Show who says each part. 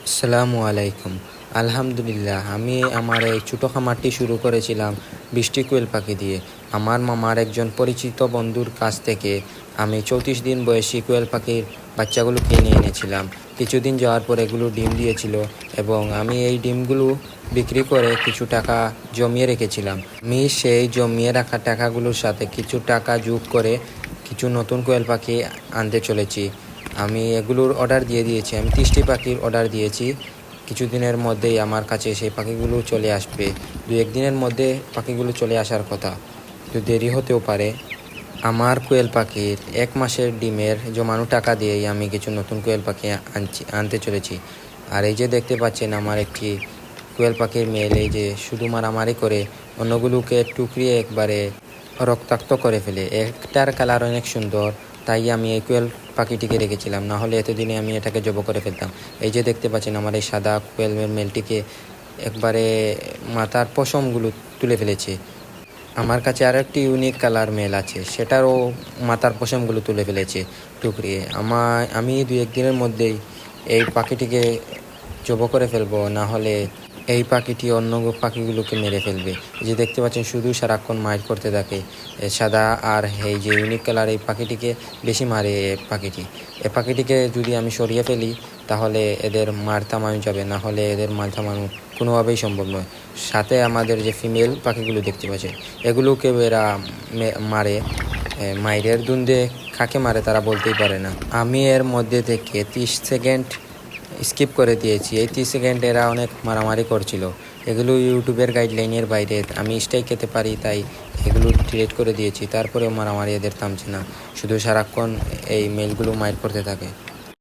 Speaker 1: আসসালামু আলাইকুম। আলহামদুলিল্লাহ, আমি আমার এই ছোটো খামারটি শুরু করেছিলাম বৃষ্টি কোয়েল পাখি দিয়ে। আমার মামার একজন পরিচিত বন্ধুর কাছ থেকে আমি 34 দিন বয়সী কোয়েল পাখির বাচ্চাগুলো কিনে এনেছিলাম। কিছুদিন যাওয়ার পর এগুলো ডিম দিয়েছিল এবং আমি এই ডিমগুলো বিক্রি করে কিছু টাকা জমিয়ে রেখেছিলাম। আমি সেই জমিয়ে রাখা টাকাগুলোর সাথে কিছু টাকা যোগ করে কিছু নতুন কোয়েল পাখি আনতে চলেছি। আমি এগুলোর অর্ডার দিয়ে দিয়েছি। আমি 30টি পাখির অর্ডার দিয়েছি। কিছুদিনের মধ্যেই আমার কাছে সেই পাখিগুলো চলে আসবে। 2-1 দিনের মধ্যে পাখিগুলো চলে আসার কথা, একটু দেরি হতেও পারে। আমার কোয়েল পাখির 1 মাসের ডিমের জমানো টাকা দিয়েই আমি কিছু নতুন কোয়েল পাখি আনতে চলেছি। আর এই যে দেখতে পাচ্ছেন আমার একটি কোয়েল পাখির মেল, এই যে শুধু মারামারি করে অন্যগুলোকে টুকরিয়ে একবারে রক্তাক্ত করে ফেলে। একটার কালার অনেক সুন্দর, তাই আমি এই কোয়েল পাখিটিকে রেখেছিলাম, না হলে এতদিনে আমি এটাকে জব করে ফেলতাম। এই যে দেখতে পাচ্ছেন আমার এই সাদা কোয়েলের মেলটিকে একবারে মাথার পশমগুলো তুলে ফেলেছে। আমার কাছে আরও একটি ইউনিক কালার মেল আছে, সেটারও মাথার পশমগুলো তুলে ফেলেছে টুকরিয়ে। আমি 2-1 দিনের মধ্যেই এই পাখিটিকে জব করে ফেলবো, না হলে এই পাখিটি অন্য পাখিগুলোকে মেরে ফেলবে। এই যে দেখতে পাচ্ছেন শুধু সারাক্ষণ মাইট করতে থাকে। সাদা আর এই যে ইউনিক কালার এই পাখিটিকে বেশি মারে। এই পাখিটিকে যদি আমি সরিয়ে ফেলি তাহলে এদের মার থামানো যাবে, না হলে এদের মার থামানো কোনোভাবেই সম্ভব নয়। সাথে আমাদের যে ফিমেল পাখিগুলো দেখতে পাচ্ছেন, এগুলোকে এরা মারে। মাইরের দুন্দে কাকে মারে তারা বলতেই পারে না। আমি এর মধ্যে থেকে 30 সেকেন্ড স্কিপ করে দিয়েছি। এই 30 সেকেন্ড এরা অনেক মারামারি করছিল। এগুলো ইউটিউবের গাইডলাইনের বাইরে, আমি স্ট্রাইক খেতে পারি তাই এগুলো ডিলিট করে দিয়েছি। তারপরেও মারামারি এদের থামছে না, শুধু সারাক্ষণ এই মেলগুলো মাইট করতে থাকে।